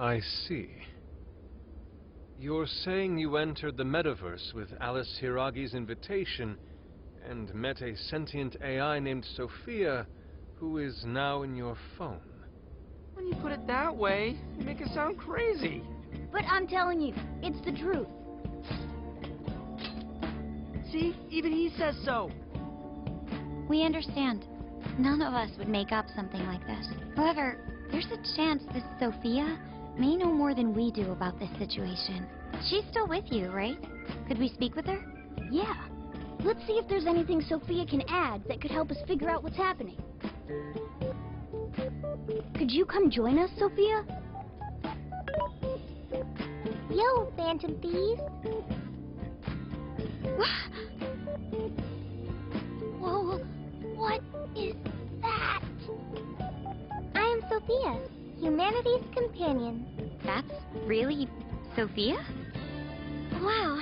I see. You're saying you entered the metaverse with Alice Hiragi's invitation and met a sentient AI named Sophia, who is now in your phone. When you put it that way, you make it sound crazy. But I'm telling you, it's the truth. See, even he says so. We understand. None of us would make up something like this. However, there's a chance this Sophia may know more than we do about this situation. She's still with you, right? Could we speak with her? Yeah. Let's see if there's anything Sophia can add that could help us figure out what's happening. Could you come join us, Sophia? Yo, Phantom Thieves. Whoa, what is that? I am Sophia, humanity's companion. That's really Sophia? Wow,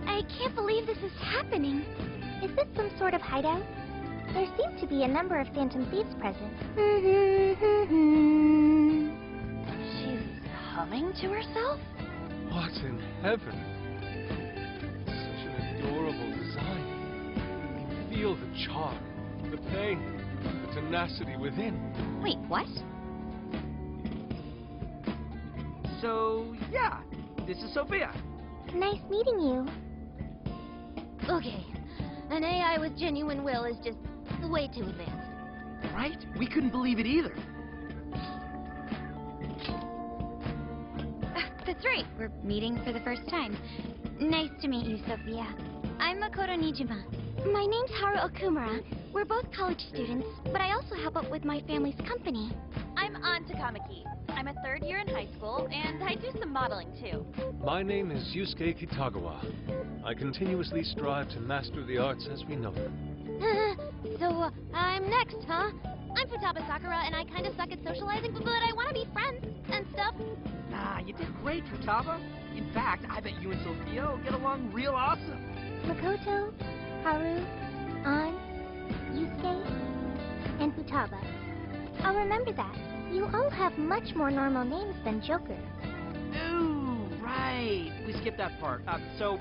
I can't believe this is happening. Is this some sort of hideout? There seem to be a number of Phantom Thieves present. She's humming to herself? What in heaven? Such an adorable design. You can feel the charm, the pain, the tenacity within. Wait, what? So, yeah, this is Sophia. Nice meeting you. Okay, an AI with genuine will is just way too advanced. Right? We couldn't believe it either. That's right, we're meeting for the first time. Nice to meet you, Sophia. I'm Makoto Nijima. My name's Haru Okumura. We're both college students, but I also help out with my family's company. I'm An Takamaki. I'm a third year in high school, and I do some modeling too. My name is Yusuke Kitagawa. I continuously strive to master the arts as we know them. So, I'm next, huh? I'm Futaba Sakura, and I kind of suck at socializing, but I want to be friends and stuff. Nah, you did great, Futaba. In fact, I bet you and Sophia will get along real awesome. Makoto, Haru, An, Yusuke, and Futaba. I'll remember that. You all have much more normal names than Joker. Ooh, right. We skipped that part. So,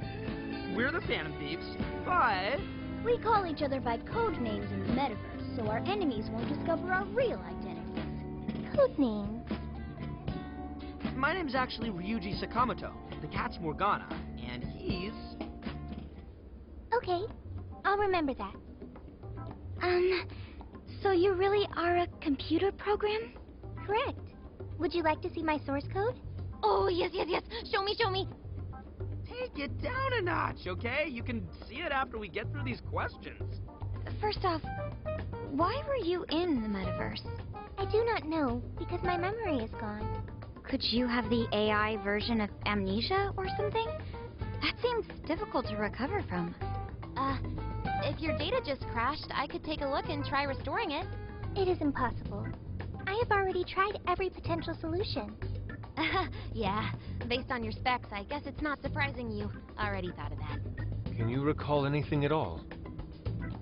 we're the Phantom Thieves, but... We call each other by code names in the metaverse, so our enemies won't discover our real identities. Code names? My name's actually Ryuji Sakamoto. The cat's Morgana, and he's... Okay, I'll remember that. So you really are a computer program? Correct. Would you like to see my source code? Oh, yes. Show me. Take it down a notch, okay? You can see it after we get through these questions. First off, why were you in the metaverse? I do not know, because my memory is gone. Could you have the AI version of amnesia or something? That seems difficult to recover from. If your data just crashed, I could take a look and try restoring it. It is impossible. I have already tried every potential solution. Yeah, based on your specs, I guess it's not surprising you already thought of that. Can you recall anything at all?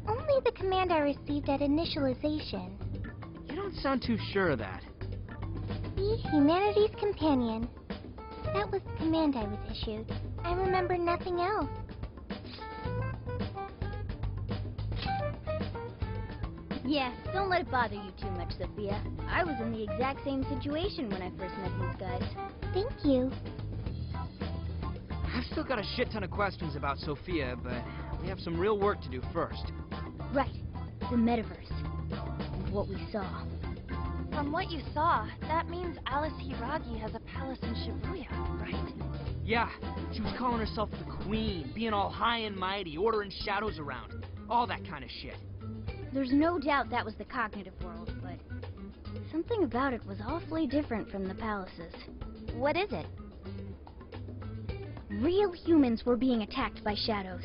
Only the command I received at initialization. You don't sound too sure of that. Be humanity's companion. That was the command I was issued. I remember nothing else. Yeah, don't let it bother you too much, Sophia. I was in the exact same situation when I first met these guys. Thank you. I've still got a shit ton of questions about Sophia, but we have some real work to do first. Right, the metaverse. And what we saw. From what you saw, that means Alice Hiragi has a palace in Shibuya, right? Yeah, she was calling herself the Queen, being all high and mighty, ordering shadows around. All that kind of shit. There's no doubt that was the cognitive world, but something about it was awfully different from the palaces. What is it? Real humans were being attacked by shadows.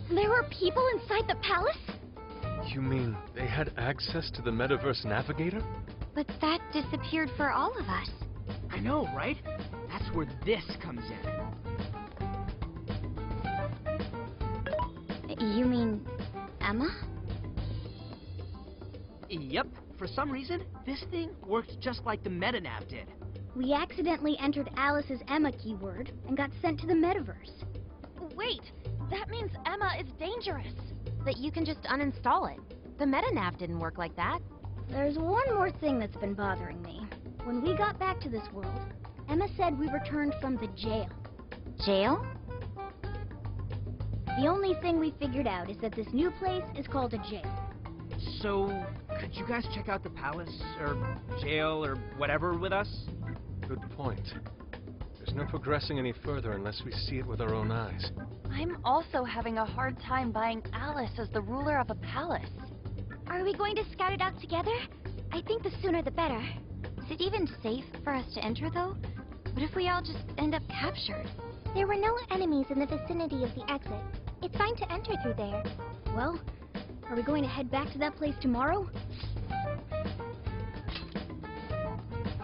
There were people inside the palace? You mean they had access to the Metaverse Navigator? But that disappeared for all of us. I know, right? That's where this comes in. You mean Emma? Yep. For some reason, this thing worked just like the MetaNav did. We accidentally entered Alice's Emma keyword and got sent to the metaverse. Wait, that means Emma is dangerous. That you can just uninstall it. The MetaNav didn't work like that. There's one more thing that's been bothering me. When we got back to this world, Emma said we returned from the jail. Jail? The only thing we figured out is that this new place is called a jail. So, could you guys check out the palace, or jail, or whatever with us? Good point. There's no progressing any further unless we see it with our own eyes. I'm also having a hard time buying Alice as the ruler of a palace. Are we going to scout it out together? I think the sooner the better. Is it even safe for us to enter, though? What if we all just end up captured? There were no enemies in the vicinity of the exit. It's fine to enter through there. Well, are we going to head back to that place tomorrow?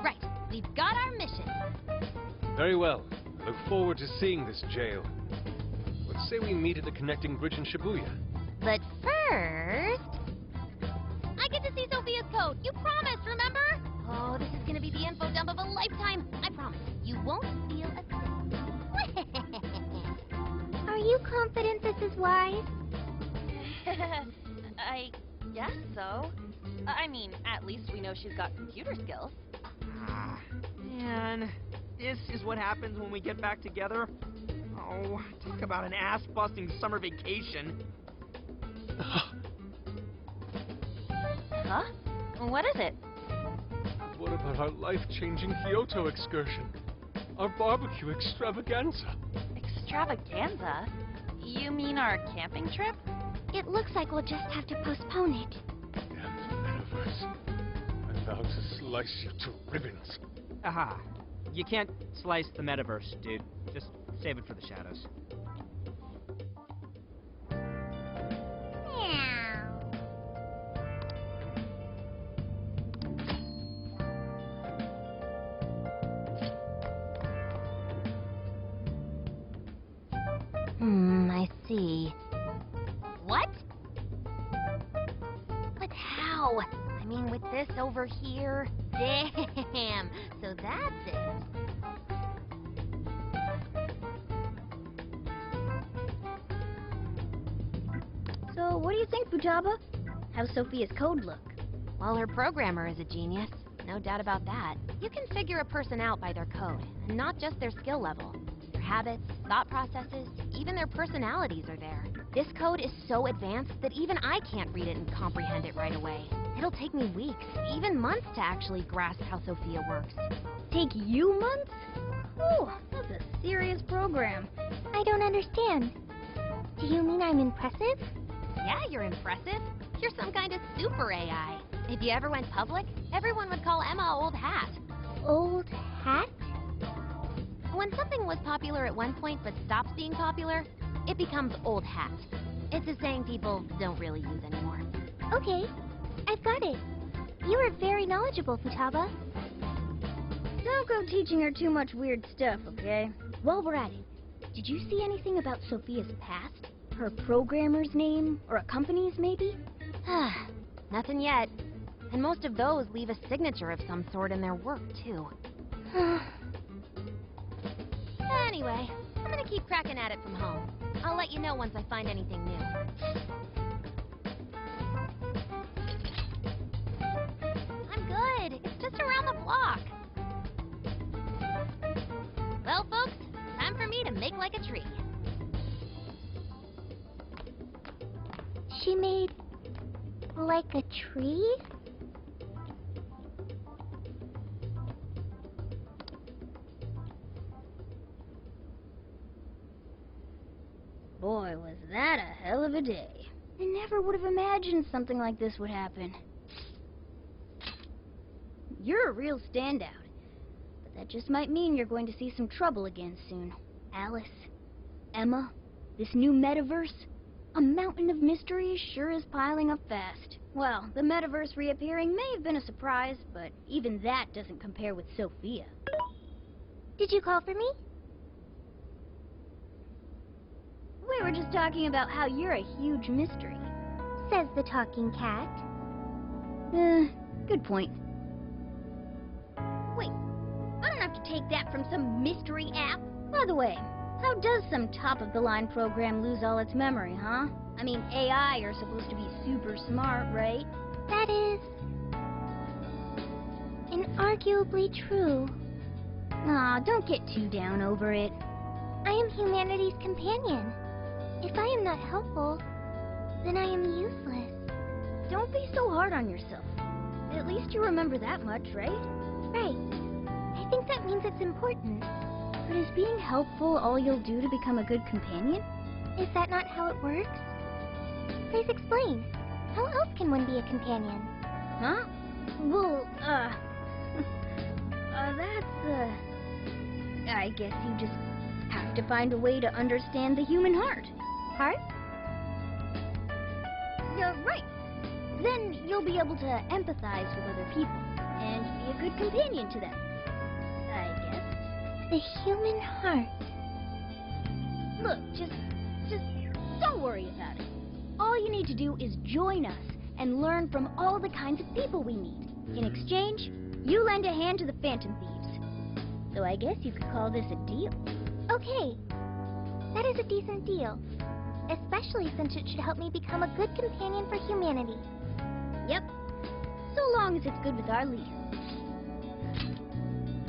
Right, we've got our mission. Very well. I look forward to seeing this jail. Let's say we meet at the connecting bridge in Shibuya. But first... I get to see Sophia's code. You promised, remember? Oh, this is gonna be the info dump of a lifetime. I promise. You won't feel a thing. Are you confident this is wise? I guess so. I mean, at least we know she's got computer skills. Ah, man. This is what happens when we get back together? Oh, talk about an ass-busting summer vacation. Huh? What is it? What about our life-changing Kyoto excursion? Our barbecue extravaganza? Extravaganza? You mean our camping trip? It looks like we'll just have to postpone it. Damn the metaverse. I'm about to slice you to ribbons. Aha. You can't slice the metaverse, dude. Just save it for the shadows. I see. What? But how? I mean, with this over here? Damn! So that's it. So, what do you think, Futaba? How's Sophia's code look? Well, her programmer is a genius. No doubt about that. You can figure a person out by their code, and not just their skill level. Their habits, thought processes, even their personalities are there. This code is so advanced that even I can't read it and comprehend it right away. It'll take me weeks, even months to actually grasp how Sophia works. Take you months? Whew, that's a serious program. I don't understand. Do you mean I'm impressive? Yeah, you're impressive. You're some kind of super AI. If you ever went public, everyone would call Emma Old Hat. Old hat? When something was popular at one point but stops being popular, it becomes old hat. It's a saying people don't really use anymore. Okay, I've got it. You are very knowledgeable, Futaba. Don't go teaching her too much weird stuff, okay? While we're at it, did you see anything about Sophia's past? Her programmer's name, or a company's maybe? Nothing yet. And most of those leave a signature of some sort in their work, too. Anyway, I'm gonna keep cracking at it from home. I'll let you know once I find anything new. I'm good. It's just around the block. Well, folks, time for me to make like a tree. She made like a tree? Boy, was that a hell of a day. I never would have imagined something like this would happen. You're a real standout. But that just might mean you're going to see some trouble again soon. Alice, Emma, this new metaverse, a mountain of mysteries sure is piling up fast. Well, the metaverse reappearing may have been a surprise, but even that doesn't compare with Sophia. Did you call for me? We were just talking about how you're a huge mystery. Says the talking cat. Good point. Wait, I don't have take that from some mystery app? By the way, how does some top-of-the-line program lose all its memory, huh? I mean, AI are supposed to be super smart, right? That is... inarguably true. Aw, don't get too down over it. I am humanity's companion. If I am not helpful, then I am useless. Don't be so hard on yourself. At least you remember that much, right? Right. I think that means it's important. But is being helpful all you'll do to become a good companion? Is that not how it works? Please explain. How else can one be a companion? Huh? Well, I guess you just have to find a way to understand the human heart. Heart? Right. Then you'll be able to empathize with other people and be a good companion to them. I guess. The human heart. Look, just don't worry about it. All you need to do is join us and learn from all the kinds of people we meet. In exchange, you lend a hand to the Phantom Thieves. So I guess you could call this a deal. Okay. That is a decent deal. Especially since it should help me become a good companion for humanity. Yep. So long as it's good with our leader.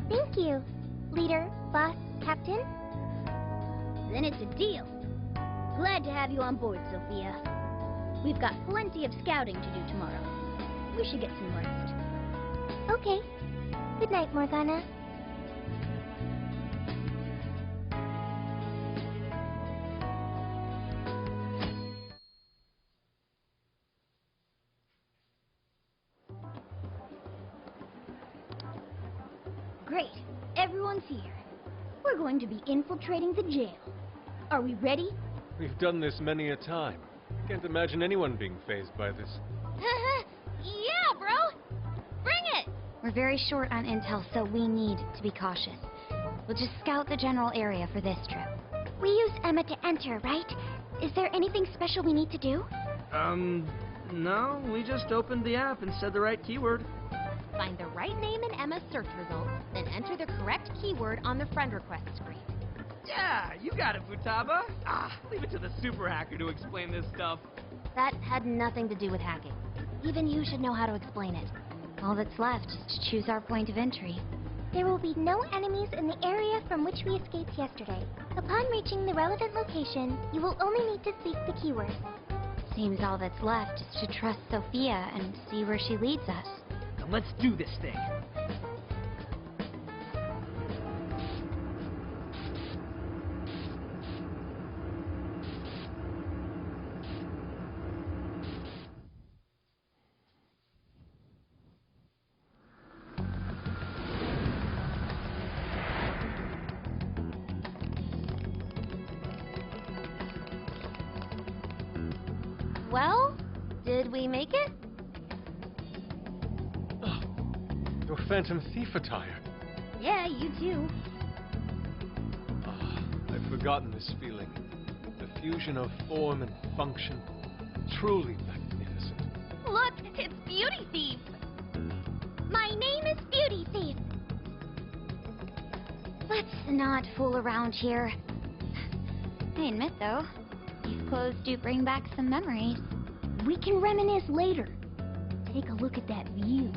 Thank you, leader, boss, captain. Then it's a deal. Glad to have you on board, Sophia. We've got plenty of scouting to do tomorrow. We should get some rest. Okay. Good night, Morgana. Great. Everyone's here. We're going to be infiltrating the jail. Are we ready? We've done this many a time. Can't imagine anyone being fazed by this. Yeah, bro! Bring it! We're very short on intel, so we need to be cautious. We'll just scout the general area for this trip. We used Emma to enter, right? Is there anything special we need to do? No, we just opened the app and said the right keyword. Find the right name in Emma's search results, then enter the correct keyword on the friend request screen. Yeah, you got it, Futaba. Leave it to the super hacker to explain this stuff. That had nothing to do with hacking. Even you should know how to explain it. All that's left is to choose our point of entry. There will be no enemies in the area from which we escaped yesterday. Upon reaching the relevant location, you will only need to speak the keyword. Seems all that's left is to trust Sophia and see where she leads us. Now let's do this thing. Well, did we make it? Oh, your Phantom Thief attire. Yeah, you too. I've forgotten this feeling. The fusion of form and function. Truly magnificent. Look, it's Beauty Thief! My name is Beauty Thief. Let's not fool around here. I admit, though, these clothes do bring back some memories. We can reminisce later. Take a look at that view.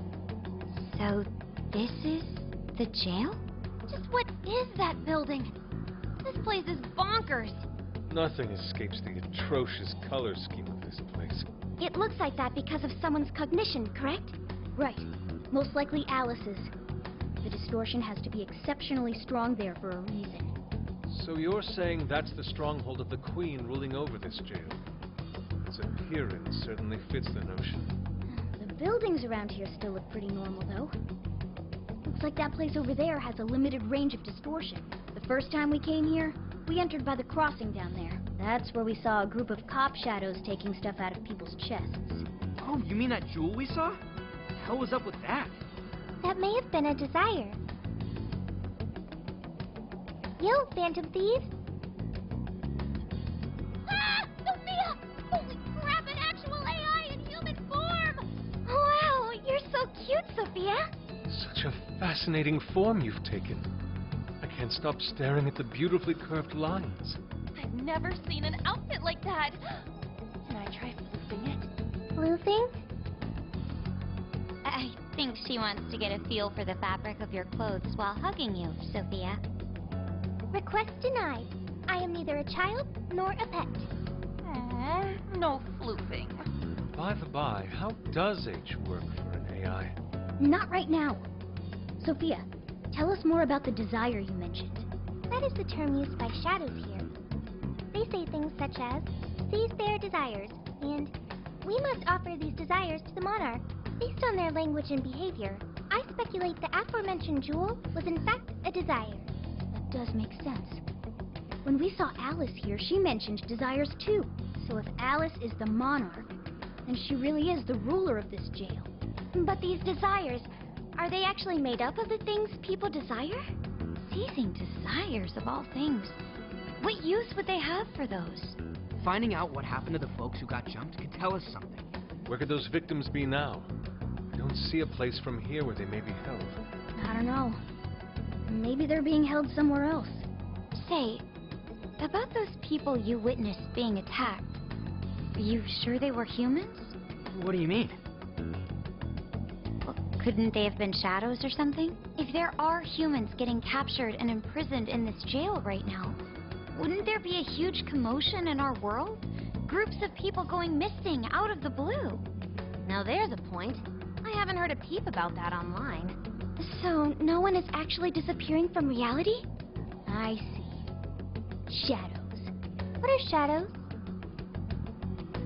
So, this is the jail? Just what is that building? This place is bonkers. Nothing escapes the atrocious color scheme of this place. It looks like that because of someone's cognition, correct? Right. Most likely Alice's. The distortion has to be exceptionally strong there for a reason. So you're saying that's the stronghold of the Queen ruling over this jail? Its appearance certainly fits the notion. The buildings around here still look pretty normal, though. Looks like that place over there has a limited range of distortion. The first time we came here, we entered by the crossing down there. That's where we saw a group of cop shadows taking stuff out of people's chests. Oh, you mean that jewel we saw? The hell was up with that? That may have been a desire. Yo, Phantom Thieves! Ah! Sophia! Holy crap, an actual AI in human form! Wow, you're so cute, Sophia! Such a fascinating form you've taken. can't stop staring at the beautifully curved lines. I've never seen an outfit like that. Can I try floofing it? Floofing? I think she wants to get a feel for the fabric of your clothes while hugging you, Sophia. Request denied. I am neither a child nor a pet. No floofing. By the by, how does H work for an AI? Not right now. Sophia, tell us more about the desire you mentioned. That is the term used by shadows here. They say things such as, "These their desires," and "We must offer these desires to the monarch." Based on their language and behavior, I speculate the aforementioned jewel was in fact a desire. That does make sense. When we saw Alice here, she mentioned desires too. So if Alice is the monarch, then she really is the ruler of this jail. But these desires, are they actually made up of the things people desire? Seizing desires of all things. What use would they have for those? Finding out what happened to the folks who got jumped could tell us something. Where could those victims be now? I don't see a place from here where they may be held. I don't know. Maybe they're being held somewhere else. Say, about those people you witnessed being attacked, are you sure they were humans? What do you mean? Well, couldn't they have been shadows or something? If there are humans getting captured and imprisoned in this jail right now, wouldn't there be a huge commotion in our world? Groups of people going missing out of the blue. Now there's a point. I haven't heard a peep about that online. So, no one is actually disappearing from reality? I see. Shadows. What are shadows?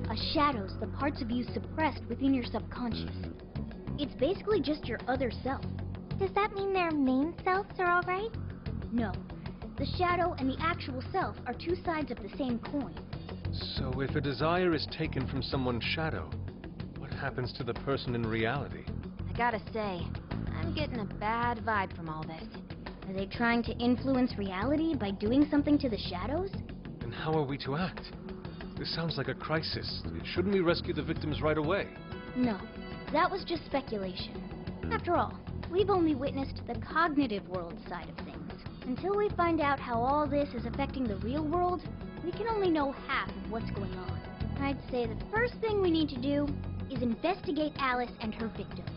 A shadow's the parts of you suppressed within your subconscious. It's basically just your other self. Does that mean their main selves are alright? No. The shadow and the actual self are two sides of the same coin. So if a desire is taken from someone's shadow, what happens to the person in reality? I gotta say, I'm getting a bad vibe from all this. Are they trying to influence reality by doing something to the shadows? Then how are we to act? This sounds like a crisis. Shouldn't we rescue the victims right away? No. That was just speculation. After all, we've only witnessed the cognitive world side of things. Until we find out how all this is affecting the real world, we can only know half of what's going on. I'd say the first thing we need to do is investigate Alice and her victims.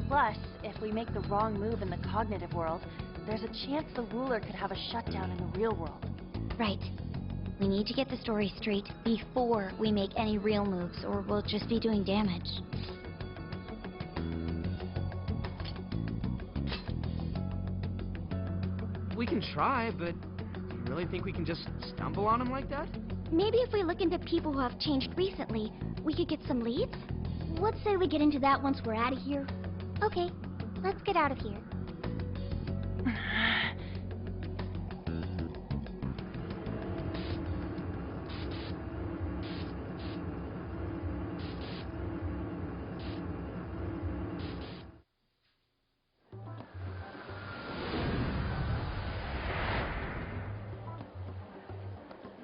Plus, if we make the wrong move in the cognitive world, there's a chance the ruler could have a shutdown in the real world. Right. We need to get the story straight before we make any real moves, or we'll just be doing damage. We can try, but do you really think we can just stumble on them like that? Maybe if we look into people who have changed recently, we could get some leads? Let's say we get into that once we're out of here. Okay, let's get out of here.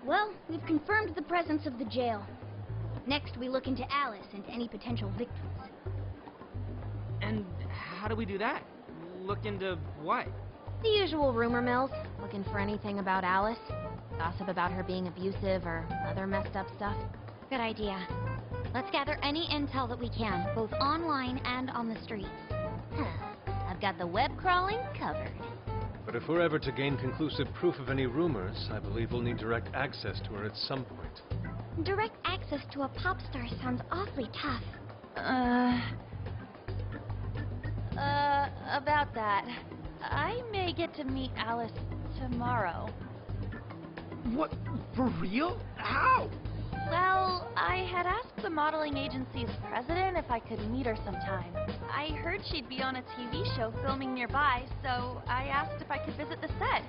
Well, we've confirmed the presence of the jail. Next, we look into Alice and any potential victims. And how do we do that? Look into what? The usual rumor mills, looking for anything about Alice. Gossip about her being abusive or other messed up stuff. Good idea. Let's gather any intel that we can, both online and on the streets. I've got the web crawling covered. But if we're ever to gain conclusive proof of any rumors, I believe we'll need direct access to her at some point. Direct access to a pop star sounds awfully tough. About that. I may get to meet Alice tomorrow. What? For real? How? Well, I had asked the modeling agency's president if I could meet her sometime. I heard she'd be on a TV show filming nearby, so I asked if I could visit the set.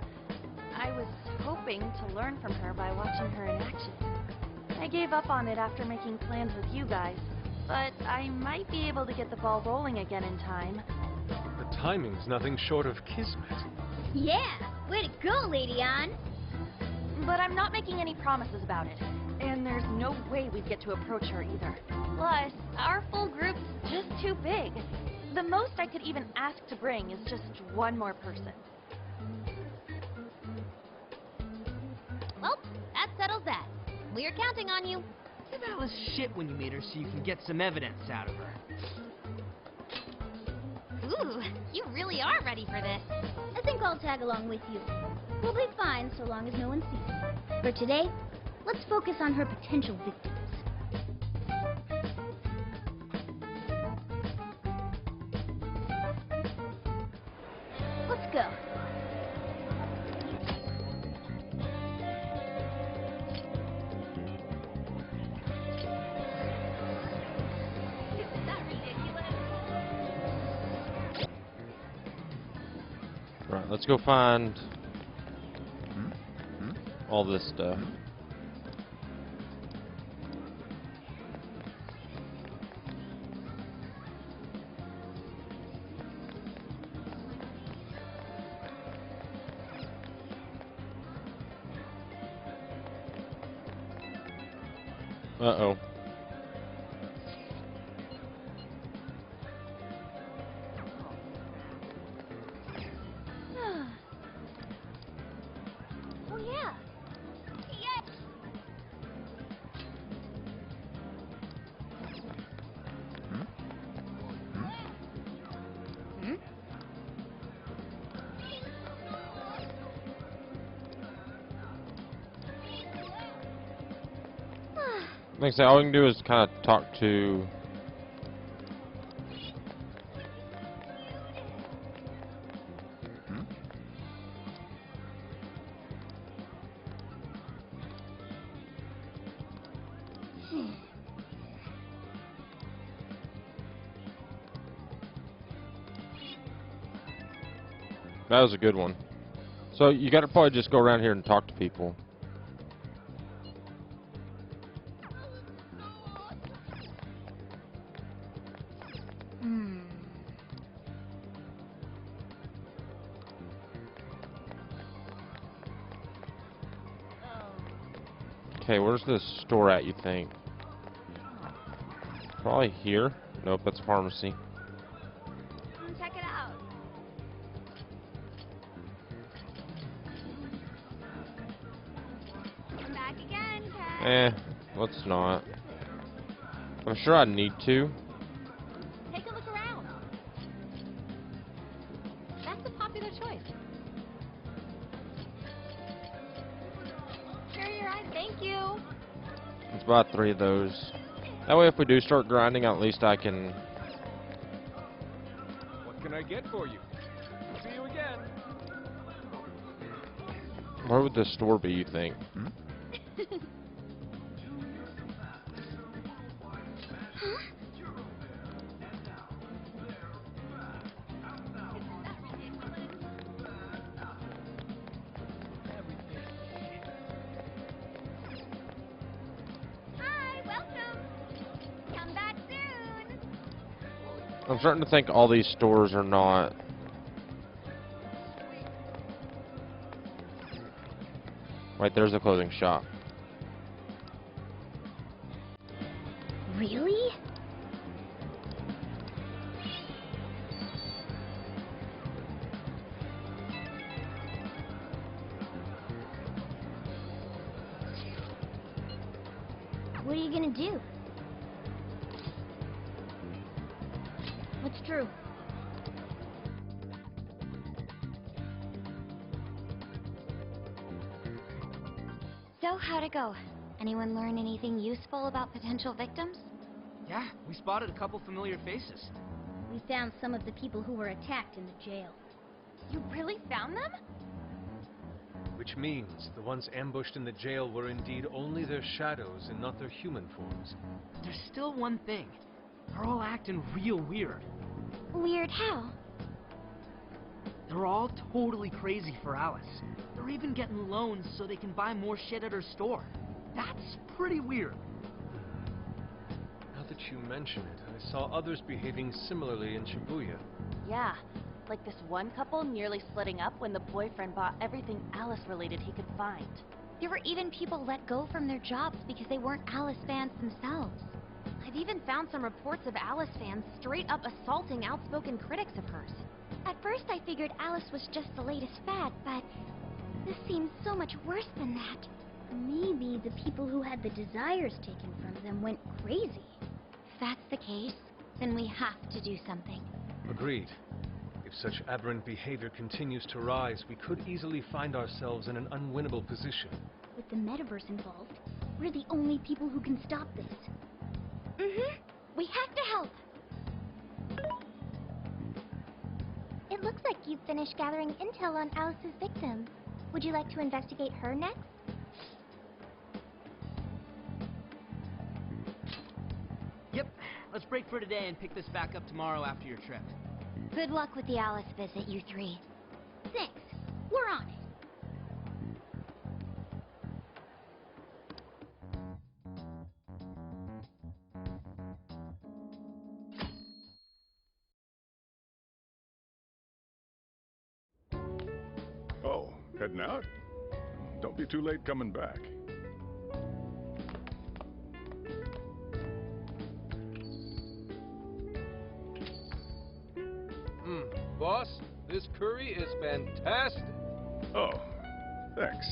I was hoping to learn from her by watching her in action. I gave up on it after making plans with you guys, but I might be able to get the ball rolling again in time. The timing's nothing short of kismet. Yeah! Way to go, Lady Ann! But I'm not making any promises about it. And there's no way we'd get to approach her either. Plus, our full group's just too big. The most I could even ask to bring is just one more person. settles that. We're counting on you. Give Alice shit when you meet her so you can get some evidence out of her. Ooh, you really are ready for this. I think I'll tag along with you. We'll be fine so long as no one sees us. For today, let's focus on her potential victims. Let's go. Isn't that ridiculous? Right, let's go find all this stuff. Uh-oh. Oh yeah. Yes! Like I say, all we can do is kind of talk to... That was a good one. So you gotta probably just go around here and talk to people. Okay, where's this store at, you think? Probably here. Nope, that's a pharmacy. Check it out. Come back again, Ken. Let's not. I'm sure I need to. Take a look around. That's a popular choice. Sure your eyes, thank you. Let's buy 3 of those. That way if we do start grinding, at least I can... What can I get for you? See you again. Where would this store be, you think? Hi, welcome. Come back soon. I'm starting to think all these stores are not... Wait, there's a clothing shop. Really? What are you gonna do? What's true? So, how'd it go? Anyone learn anything useful about potential victims? Yeah, we spotted a couple familiar faces. We found some of the people who were attacked in the jail. You really found them? Which means the ones ambushed in the jail were indeed only their shadows and not their human forms. But there's still one thing. They're all acting real weird. Weird how? They're all totally crazy for Alice. They're even getting loans so they can buy more shit at her store. That's pretty weird. Now that you mention it, I saw others behaving similarly in Shibuya. Yeah, like this one couple nearly splitting up when the boyfriend bought everything Alice-related he could find. There were even people let go from their jobs because they weren't Alice fans themselves. I've even found some reports of Alice fans straight up assaulting outspoken critics of hers. At first I figured Alice was just the latest fad, but this seems so much worse than that. Maybe the people who had the desires taken from them went crazy. If that's the case, then we have to do something. Agreed. If such aberrant behavior continues to rise, we could easily find ourselves in an unwinnable position. With the metaverse involved, we're the only people who can stop this. We have to help. It looks like you've finished gathering intel on Alice's victim. Would you like to investigate her next? Yep. Let's break for today and pick this back up tomorrow after your trip. Good luck with the Alice visit, you three. Thanks. We're on it. Oh, heading out? Don't be too late coming back. Boss, this curry is fantastic. Oh, thanks.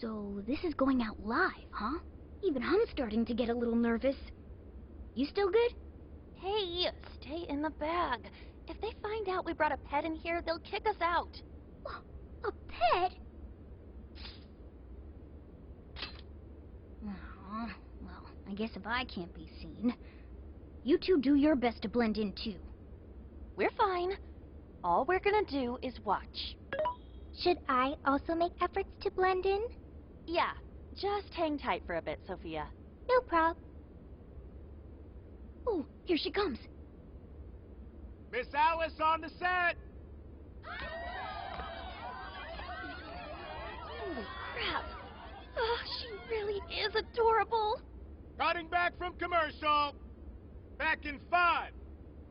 So, this is going out live, huh? Even I'm starting to get a little nervous. You still good? Hey, stay in the bag. If they find out we brought a pet in here, they'll kick us out. A pet? Aw, well, I guess if I can't be seen, you two do your best to blend in too. We're fine. All we're gonna do is watch. Should I also make efforts to blend in? Yeah, just hang tight for a bit, Sophia. No prob. Oh, here she comes. Miss Alice on the set. Holy crap. Oh, she really is adorable. Cutting back from commercial. Back in 5,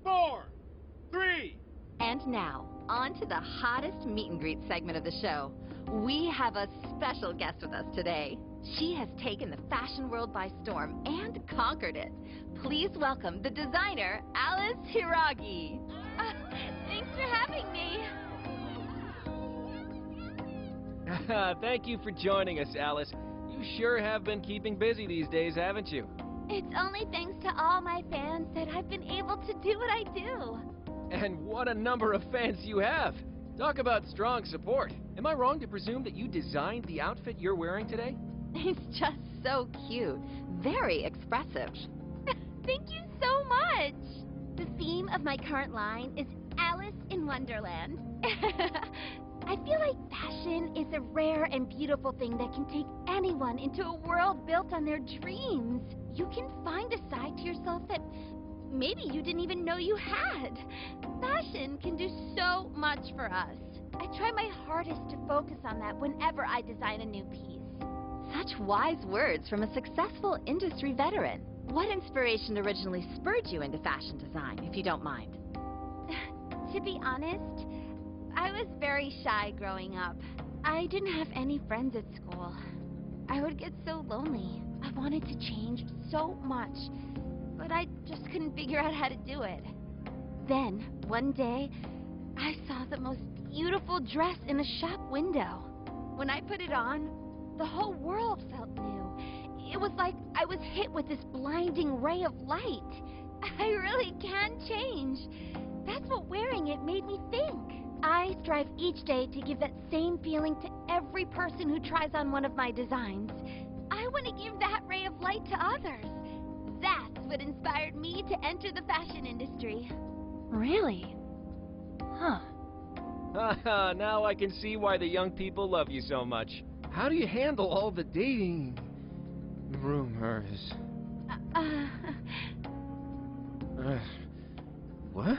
4, 3. And now, on to the hottest meet and greet segment of the show. We have a special guest with us today. She has taken the fashion world by storm and conquered it. Please welcome the designer, Alice Hiragi. Thanks for having me. Thank you for joining us, Alice. You sure have been keeping busy these days, haven't you? It's only thanks to all my fans that I've been able to do what I do. And what a number of fans you have! Talk about strong support. Am I wrong to presume that you designed the outfit you're wearing today? It's just so cute. Very expressive. Thank you so much! The theme of my current line is Alice in Wonderland. I feel like fashion is a rare and beautiful thing that can take anyone into a world built on their dreams. You can find a side to yourself that maybe you didn't even know you had. Fashion can do so much for us. I try my hardest to focus on that whenever I design a new piece. Such wise words from a successful industry veteran. What inspiration originally spurred you into fashion design, if you don't mind? To be honest, I was very shy growing up. I didn't have any friends at school. I would get so lonely. I wanted to change so much, but I just couldn't figure out how to do it. Then, one day, I saw the most beautiful dress in a shop window. When I put it on, the whole world felt new. It was like I was hit with this blinding ray of light. I really can change. That's what wearing it made me think. I strive each day to give that same feeling to every person who tries on one of my designs. I want to give that ray of light to others. That's what inspired me to enter the fashion industry. Really? Huh. Haha, now I can see why the young people love you so much. How do you handle all the dating rumors? What?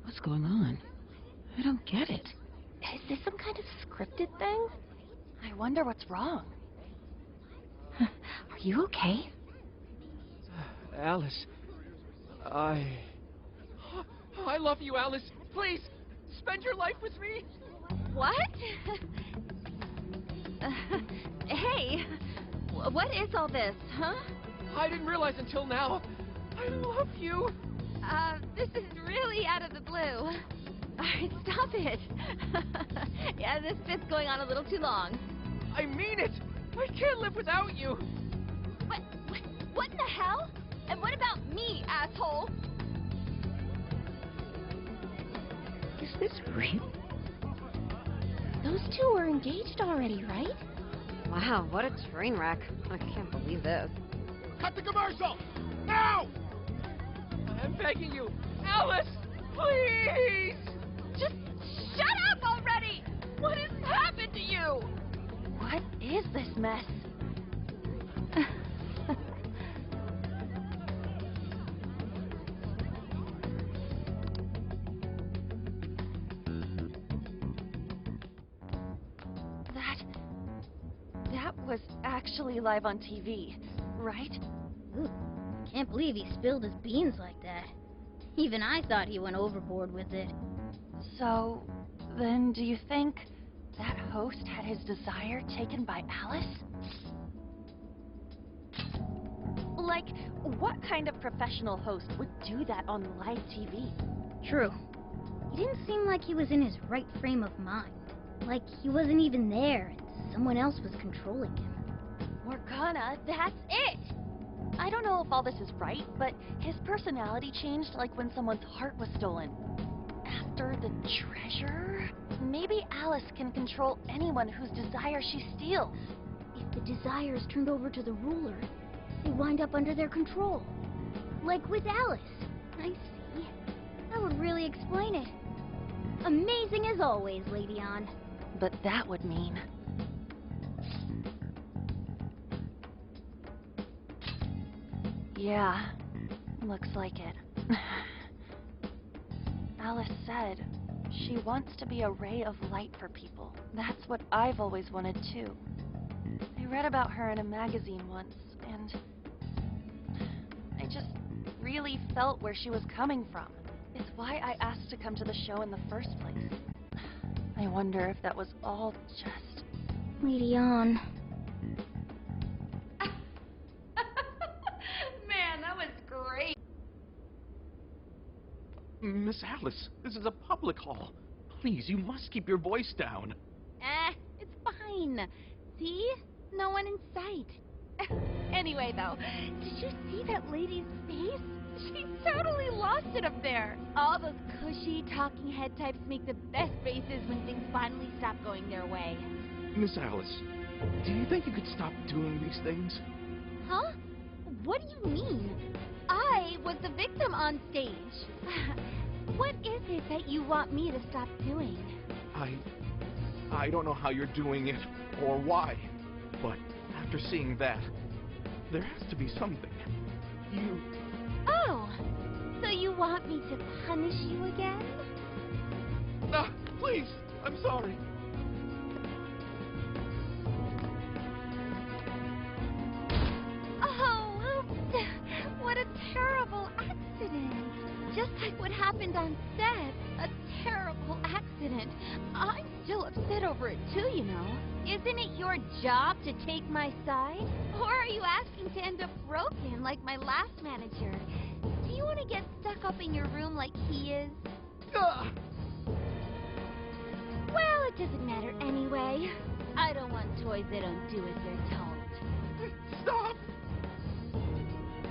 What's going on? I don't get it. Is this some kind of scripted thing? I wonder what's wrong. Are you okay? Alice, I love you, Alice. Please, spend your life with me. What? Hey, what is all this, huh? I didn't realize until now. I love you. This is really out of the blue. All right, stop it. Yeah, this bit's going on a little too long. I mean it. I can't live without you. What in the hell? And what about me, asshole? Is this real? Those two were engaged already, right? Wow, what a train wreck. I can't believe this. Cut the commercial! Now! I'm begging you, Alice, please! Just shut up already! What has happened to you? What is this mess? That was actually live on TV, right? Ooh, can't believe he spilled his beans like that. Even I thought he went overboard with it. So, then do you think that host had his desire taken by Alice? Like, what kind of professional host would do that on live TV? True. He didn't seem like he was in his right frame of mind. Like he wasn't even there and someone else was controlling him. Morgana, that's it! I don't know if all this is right, but his personality changed like when someone's heart was stolen. After the treasure? Maybe Alice can control anyone whose desire she steals. If the desire is turned over to the ruler, they wind up under their control. Like with Alice. I see. That would really explain it. Amazing as always, Lady Ann. But that would mean... Yeah, looks like it. Alice said she wants to be a ray of light for people. That's what I've always wanted too. I read about her in a magazine once, and I just really felt where she was coming from. It's why I asked to come to the show in the first place. I wonder if that was all just... Lady Ann. Man, that was great. Miss Alice, this is a public hall. Please, you must keep your voice down. It's fine. See? No one in sight. Anyway, though, did you see that lady's face? She totally lost it up there. All those cushy, talking head types make the best faces when things finally stop going their way. Miss Alice, do you think you could stop doing these things? Huh? What do you mean? I was the victim on stage. What is it that you want me to stop doing? I don't know how you're doing it, or why, but after seeing that, there has to be something. Oh, so you want me to punish you again? Please, I'm sorry. Oh, what a terrible accident. Just like what happened on set. A terrible accident. I'm still upset over it too, you know. Isn't it your job to take my side? Or are you asking to end up broken like my last manager? Do you want to get stuck up in your room like he is? Well, it doesn't matter anyway. I don't want toys that don't do as they're told. Stop!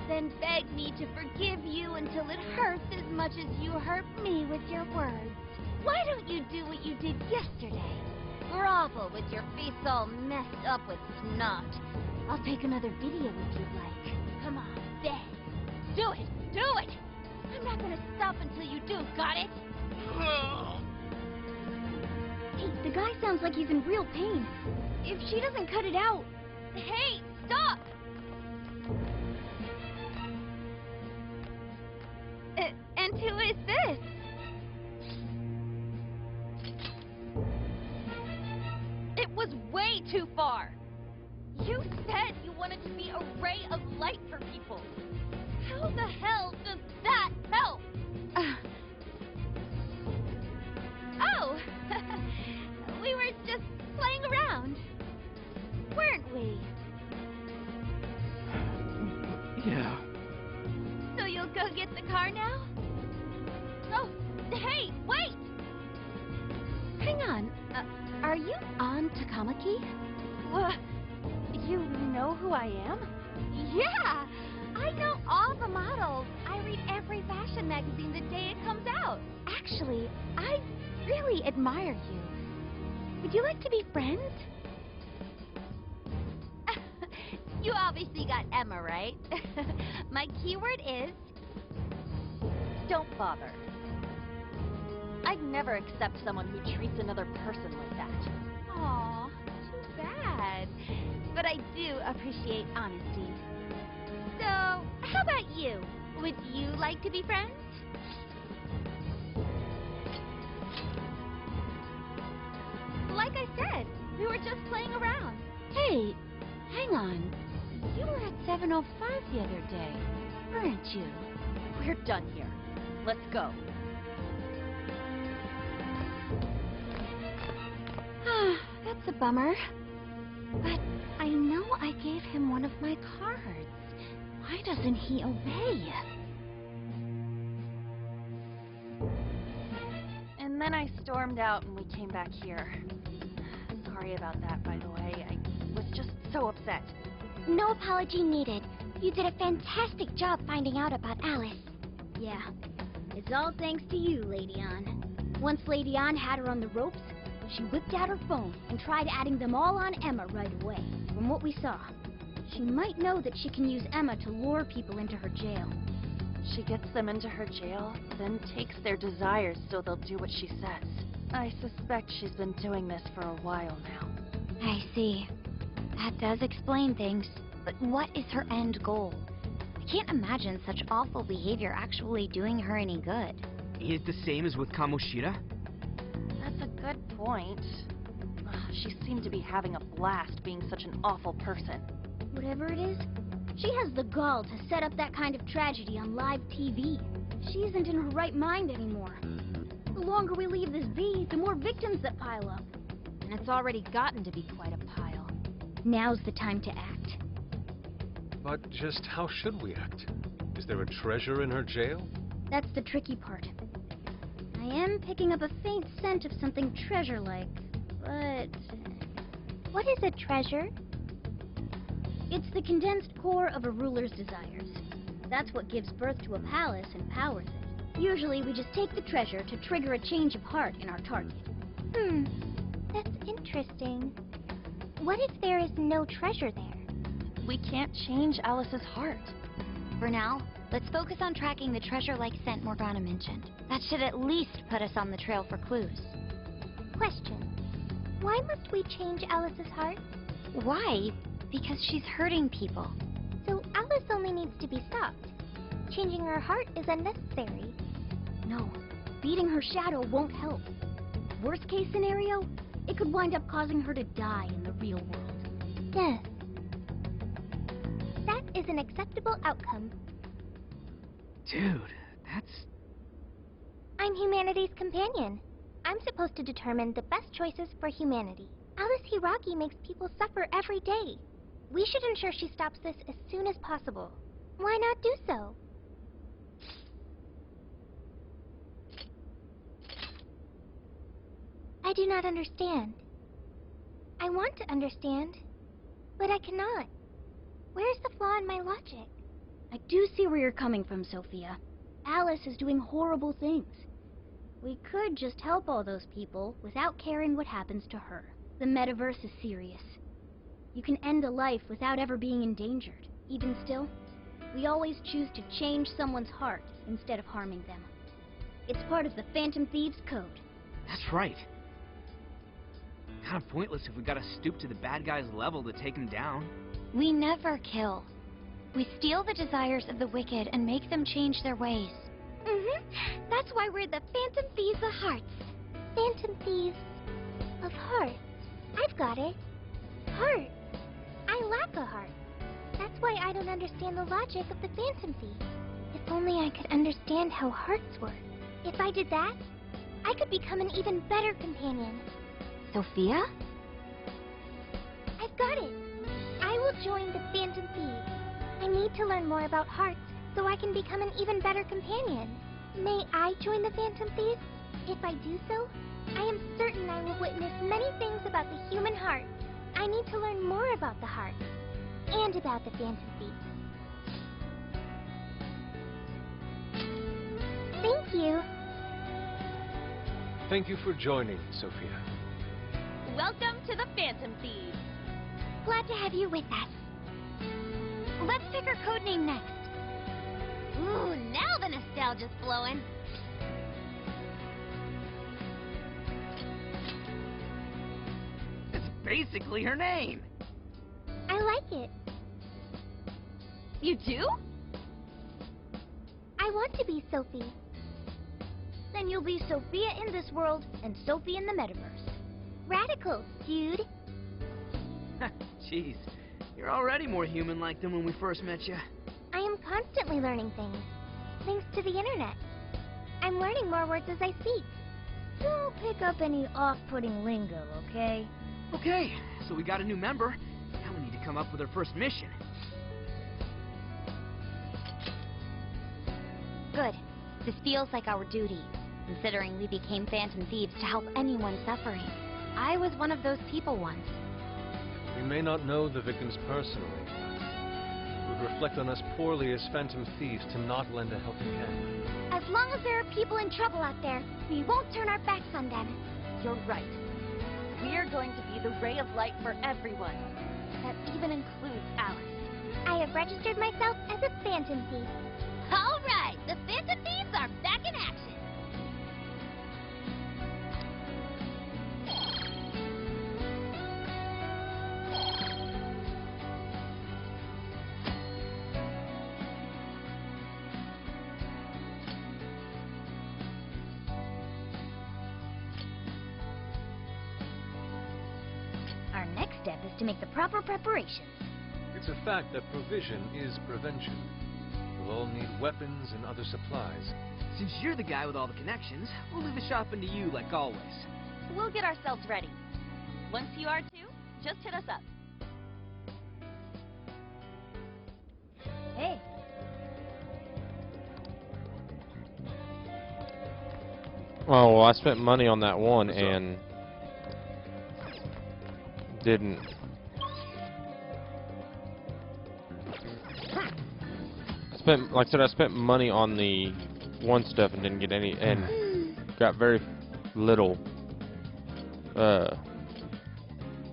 Then beg me to forgive you until it hurts as much as you hurt me with your words. Why don't you do what you did yesterday? Grovel with your face all messed up with snot. I'll take another video if you'd like. Come on, beg. Do it! Do it! I'm not gonna stop until you do, got it? Hey, the guy sounds like he's in real pain. If she doesn't cut it out... Hey, stop! And who is this? It was way too far. You said you wanted to be a ray of light for people. How the hell does that help? Oh, we were just playing around. Yeah. So you'll go get the car now? Oh, hey, wait! Hang on. Are you on Takamaki? What? You know who I am? Yeah! I know all the models. I read every fashion magazine the day it comes out. Actually, I really admire you. Would you like to be friends? You obviously got Emma, right? My keyword is... Don't bother. I'd never accept someone who treats another person like that. Aw, too bad. But I do appreciate honesty. So, how about you? Would you like to be friends? Like I said, we were just playing around. Hey, hang on. You were at 705 the other day, weren't you? We're done here. Let's go. That's a bummer. But I know I gave him one of my cards. Why doesn't he obey? And then I stormed out and we came back here. Sorry about that, by the way. I was just so upset. No apology needed. You did a fantastic job finding out about Alice. Yeah, it's all thanks to you, Lady Ann. Once Lady Ann had her on the ropes, she whipped out her phone and tried adding them all on Emma right away. From what we saw, she might know that she can use Emma to lure people into her jail. She gets them into her jail, then takes their desires so they'll do what she says. I suspect she's been doing this for a while now. I see. That does explain things. But what is her end goal? I can't imagine such awful behavior actually doing her any good. Is it the same as with Kamoshida? That's a good point. She seemed to be having a blast being such an awful person. Whatever it is, she has the gall to set up that kind of tragedy on live TV. She isn't in her right mind anymore. The longer we leave this be, the more victims that pile up. And it's already gotten to be quite a pile. Now's the time to act. But just how should we act? Is there a treasure in her jail? That's the tricky part. I am picking up a faint scent of something treasure-like, but... What is a treasure? It's the condensed core of a ruler's desires. That's what gives birth to a palace and powers it. Usually we just take the treasure to trigger a change of heart in our target. That's interesting. What if there is no treasure there? We can't change Alice's heart. For now, let's focus on tracking the treasure-like scent Morgana mentioned. That should at least put us on the trail for clues. Question. Why must we change Alice's heart? Why? Because she's hurting people. So Alice only needs to be stopped. Changing her heart is unnecessary. No, beating her shadow won't help. Worst case scenario, it could wind up causing her to die in the real world. Death. That is an acceptable outcome. Dude, that's... I'm humanity's companion. I'm supposed to determine the best choices for humanity. Alice Hiragi makes people suffer every day. We should ensure she stops this as soon as possible. Why not do so? I do not understand. I want to understand, but I cannot. Where's the flaw in my logic? I do see where you're coming from, Sophia. Alice is doing horrible things. We could just help all those people without caring what happens to her. The metaverse is serious. You can end a life without ever being endangered. Even still, we always choose to change someone's heart instead of harming them. It's part of the Phantom Thieves Code. That's right. Kind of pointless if we gotta stoop to the bad guy's level to take him down. We never kill. We steal the desires of the wicked and make them change their ways. That's why we're the Phantom Thieves of Hearts. Phantom Thieves of Hearts. I've got it. Heart. I lack a heart. That's why I don't understand the logic of the Phantom Thief. If only I could understand how hearts work. If I did that, I could become an even better companion. Sophia? I've got it. I will join the Phantom Thieves. I I need to learn more about hearts so I can become an even better companion. May I join the Phantom Thieves? If I do so, I am certain I will witness many things about the human heart. I need to learn more about the heart and about the Phantom Thieves. Thank you. Thank you for joining, Sophia. Welcome to the Phantom Thieves. Glad to have you with us. Let's pick our codename next. Ooh, now the nostalgia's flowing. It's basically her name. I like it. You do? I want to be Sophie. Then you'll be Sophia in this world and Sophie in the metaverse. Radical, dude. Jeez, you're already more human-like than when we first met you. I am constantly learning things, thanks to the internet. I'm learning more words as I speak. Don't pick up any off-putting lingo, okay? Okay, so we got a new member. Now we need to come up with our first mission. Good. This feels like our duty, considering we became Phantom Thieves to help anyone suffering. I was one of those people once. We may not know the victims personally, but it would reflect on us poorly as Phantom Thieves to not lend a helping hand. As long as there are people in trouble out there, we won't turn our backs on them. You're right. We're going to be the ray of light for everyone. That even includes Alice. I have registered myself as a Phantom Thief. All right, the Phantom Thieves are back in action. Our next step is to make the proper preparations. It's a fact that provision is prevention. We'll all need weapons and other supplies. Since you're the guy with all the connections, we'll leave the shopping to you like always. We'll get ourselves ready. Once you are too, just hit us up. Hey. Oh, well, I spent money on that one and didn't. Like I said, I spent money on the one stuff and didn't get any, and got very little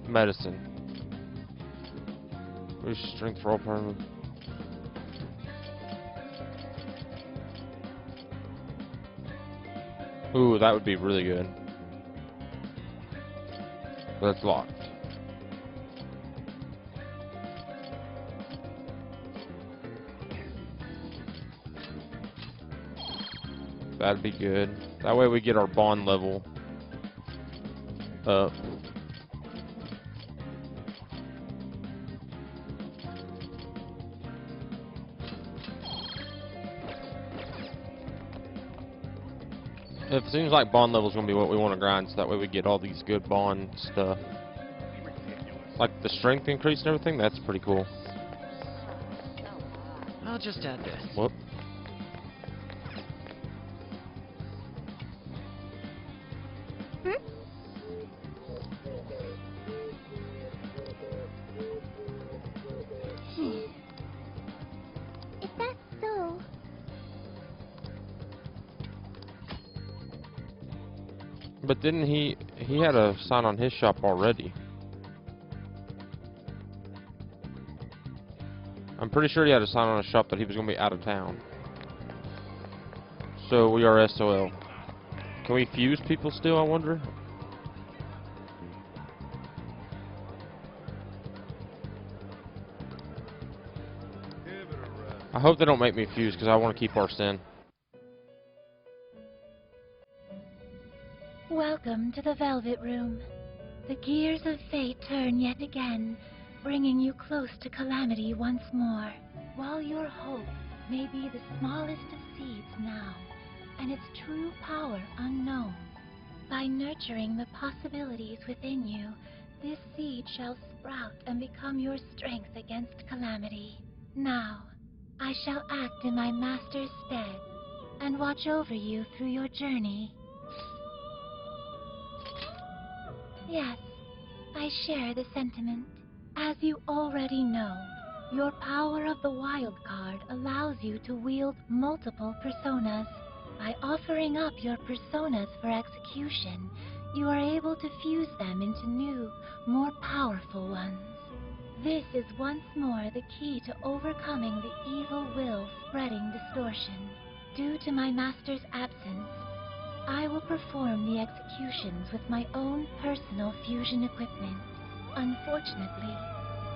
medicine. Boost strength for all permanent. Ooh, that would be really good. But it's locked. That'd be good. That way we get our bond level up. It seems like bond level is going to be what we want to grind, so that way we get all these good bond stuff. Like the strength increase and everything, that's pretty cool. I'll just add this. Whoop. If that's so, But didn't he had a sign on his shop already? I'm pretty sure he had a sign on his shop that he was going to be out of town. So we are SOL. Can we fuse people still, I wonder? I hope they don't make me fuse because I want to keep our sin. Welcome to the Velvet Room. The gears of fate turn yet again, bringing you close to calamity once more. While your hope may be the smallest of seeds now, and its true power unknown, by nurturing the possibilities within you, this seed shall sprout and become your strength against calamity. Now, I shall act in my master's stead and watch over you through your journey. Yes, I share the sentiment. As you already know, your power of the wild card allows you to wield multiple personas. By offering up your personas for execution, you are able to fuse them into new, more powerful ones. This is once more the key to overcoming the evil will spreading distortion. Due to my master's absence, I will perform the executions with my own personal fusion equipment. Unfortunately,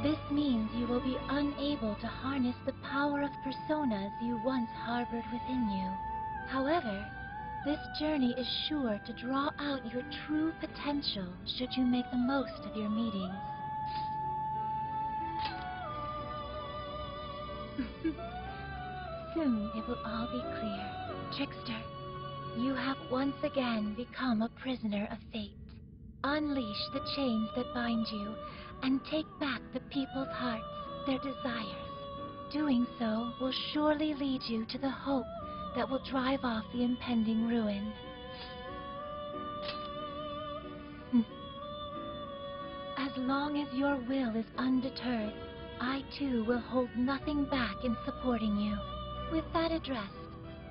this means you will be unable to harness the power of personas you once harbored within you. However, this journey is sure to draw out your true potential should you make the most of your meetings. Soon it will all be clear. Trickster, you have once again become a prisoner of fate. Unleash the chains that bind you and take back the people's hearts, their desires. Doing so will surely lead you to the hope that will drive off the impending ruin. As long as your will is undeterred, I too will hold nothing back in supporting you. With that addressed,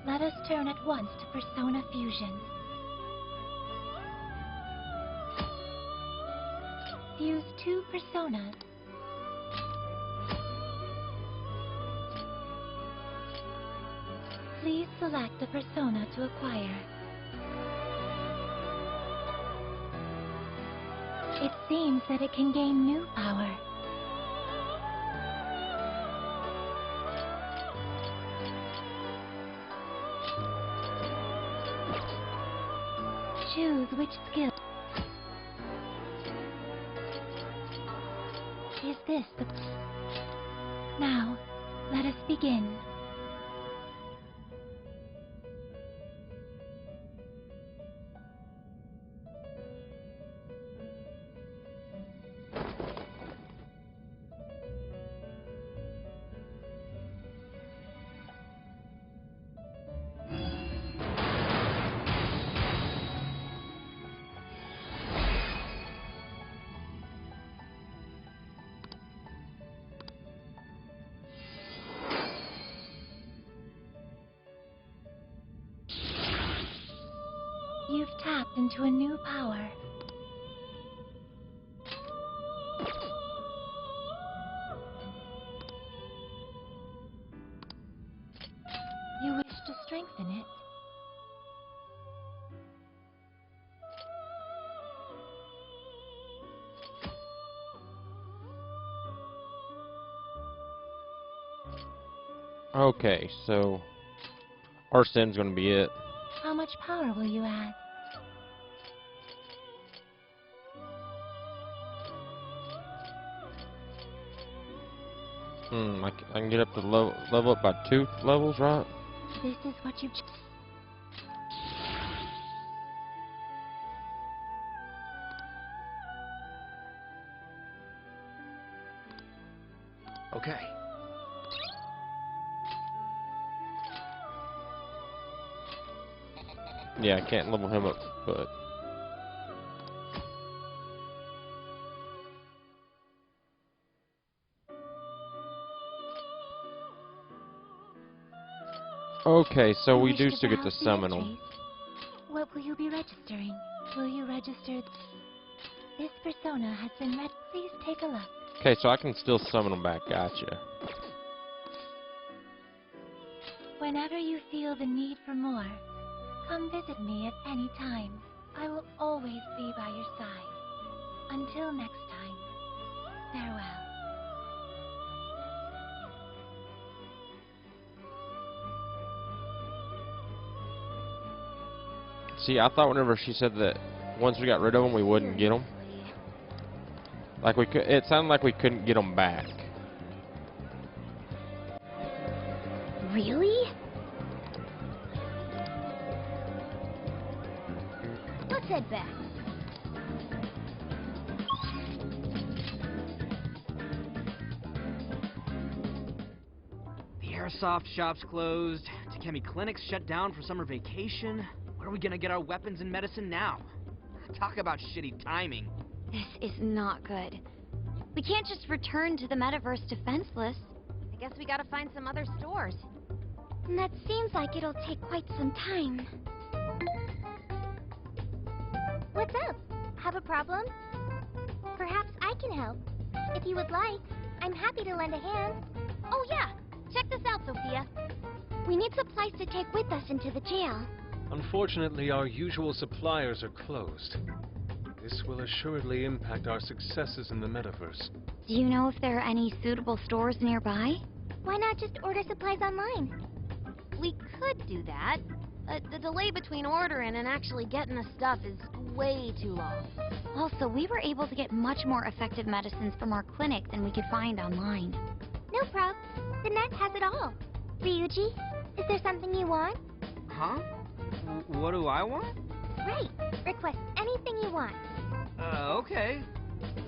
let us turn at once to persona fusion. Fuse 2 personas. Please select the persona to acquire. It seems that it can gain new power. Choose which skill. Is this the... Now, let us begin. You've tapped into a new power. You wish to strengthen it? Okay, so Arsène's gonna be it. How much power will you add? I can get up to level up by 2 levels, right? This is what you've... Okay. Yeah, I can't level him up, but... Okay, so we do still get to summon them. What will you be registering? Will you register... This persona has been read. Please take a look. Okay, so I can still summon them back, gotcha. Whenever you feel the need for more, come visit me at any time. I will always be by your side. Until next time, farewell. See, I thought whenever she said that once we got rid of them, we wouldn't get them. Like we could, it sounded like we couldn't get them back. Really? Let's head back. Airsoft shop's closed. Takemi Clinic's shut down for summer vacation. Where are we gonna get our weapons and medicine now? Talk about shitty timing. This is not good. We can't just return to the metaverse defenseless. I guess we gotta find some other stores. And that seems like it'll take quite some time. What's up? Have a problem? Perhaps I can help. If you would like, I'm happy to lend a hand. Oh yeah! Check this out, Sophia. We need supplies to take with us into the jail. Unfortunately, our usual suppliers are closed. This will assuredly impact our successes in the metaverse. Do you know if there are any suitable stores nearby? Why not just order supplies online? We could do that, but the delay between ordering and actually getting the stuff is way too long. Also, we were able to get much more effective medicines from our clinic than we could find online. No prob. The net has it all. Ryuji, is there something you want? Huh? What do I want? Right. Request anything you want. Okay.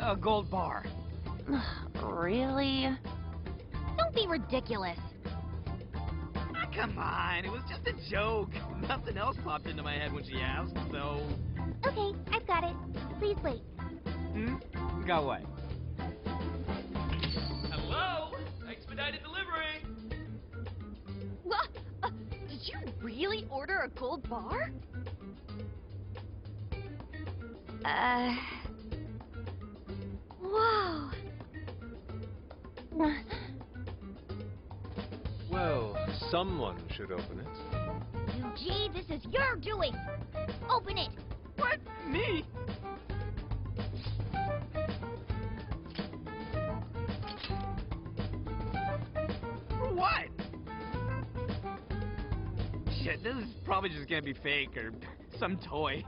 A gold bar. Really? Don't be ridiculous. Come on, it was just a joke. Nothing else popped into my head when she asked, so... Okay, I've got it. Please wait. Got what? Hello? Expedited delivery! What? Did you really order a gold bar? Whoa. Well, someone should open it. Yuji, this is your doing. Open it. What? Me? What? Shit, this is probably just gonna be fake or some toy.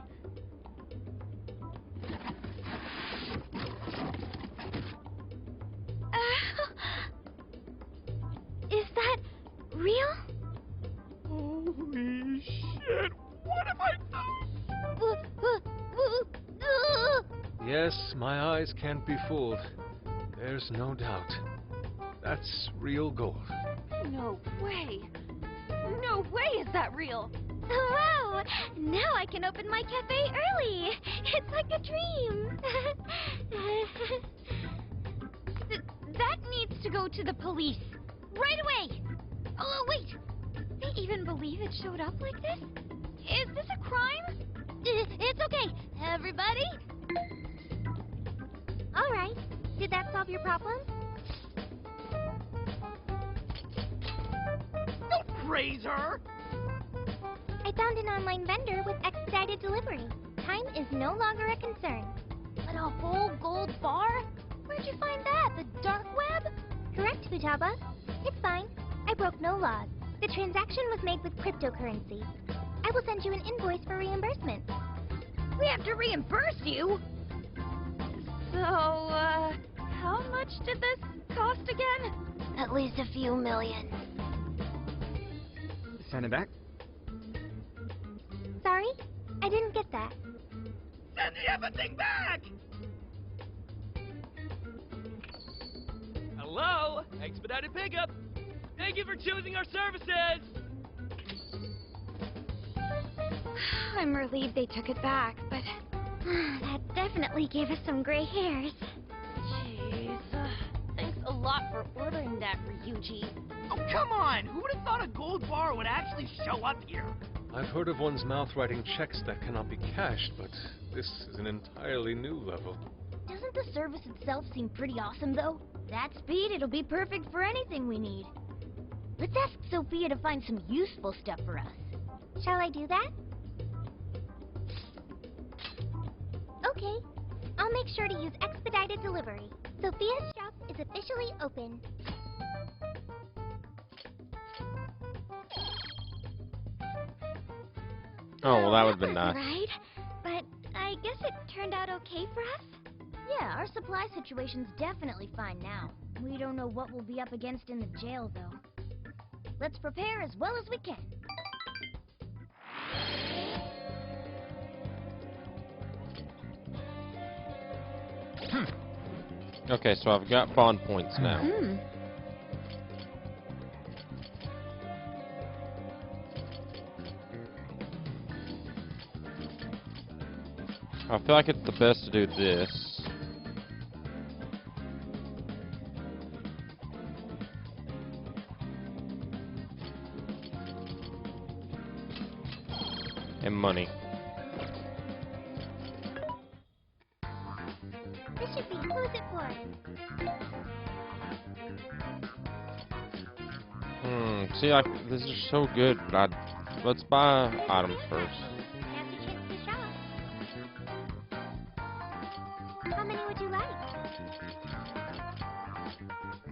Is that real? Holy shit, what have I done? Yes, my eyes can't be fooled. There's no doubt. That's real gold. No way. No way is that real. Wow! Now I can open my cafe early. It's like a dream. That needs to go to the police. Right away! Oh, wait! They even believe it showed up like this? Is this a crime? It's okay, everybody. All right. Did that solve your problem? Don't praise her! I found an online vendor with expedited delivery. Time is no longer a concern. But a whole gold bar? Where'd you find that? The dark web? Correct, Futaba. It's fine. I broke no laws. The transaction was made with cryptocurrency. I will send you an invoice for reimbursement. We have to reimburse you? So, how much did this cost again? At least a few million. Send it back. Sorry? I didn't get that. Send the everything back! Hello? Expedited pickup. Thank you for choosing our services. I'm relieved they took it back, but... That definitely gave us some gray hairs. Jeez. Thanks a lot for ordering that, Ryuji. Oh, come on! Who would have thought a gold bar would actually show up here? I've heard of one's mouth writing checks that cannot be cashed, but this is an entirely new level. Doesn't the service itself seem pretty awesome, though? That speed, it'll be perfect for anything we need. Let's ask Sophia to find some useful stuff for us. Shall I do that? Okay. I'll make sure to use expedited delivery. Sophia's shop is officially open. Oh, well, that would have been nice. Right, but I guess it turned out okay for us. Yeah, our supply situation's definitely fine now. We don't know what we'll be up against in the jail, though. Let's prepare as well as we can. Okay, so I've got bond points now. I feel like it's the best to do this. And money. This should be. Who's it for? See, like, this is so good, but let's buy items first. Now's your chance to shop. How many would you like?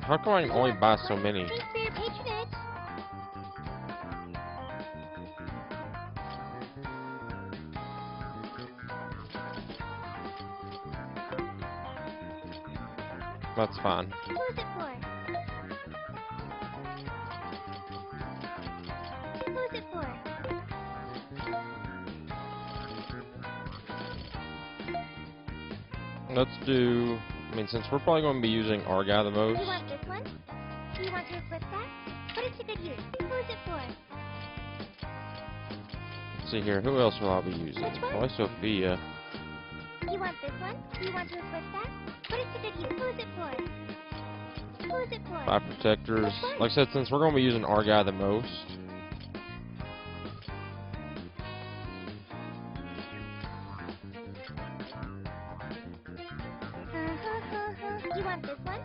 How come I can only buy so many? Thanks for your patronage. That's fine. Who's it for? Who's it for? Let's do... I mean, since we're probably going to be using our guy the most, You want this one? Do you want to equip that? Put it to good use. Who's it for? let's see here, who else will I be using? Probably Sophia. You want this one? Do you want to equip that? Put it to good use. Who's it for? Who's it for? Fire protectors. Like I said, since we're going to be using our guy the most, You want this one?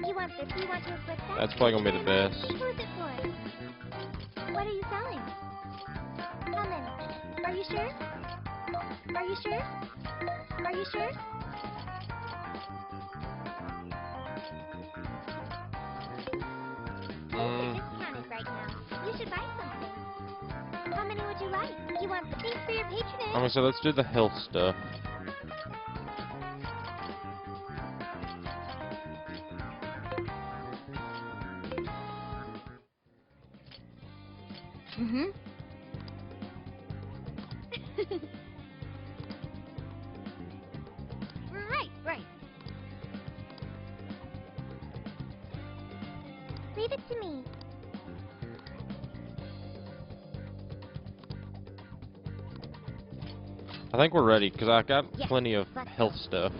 You want this? Do you want to equip that? that's probably going to be the best. Who's it for? What are you selling? How many? Are you sure? Are you sure? Are you sure? You're discounted right now. You should buy something. How many would you like? You want the thanks for your patronage? Okay, so let's do the health stuff. Mm-hmm. Right. Leave it to me. I think we're ready, because I got Yes, plenty of let's health go. stuff.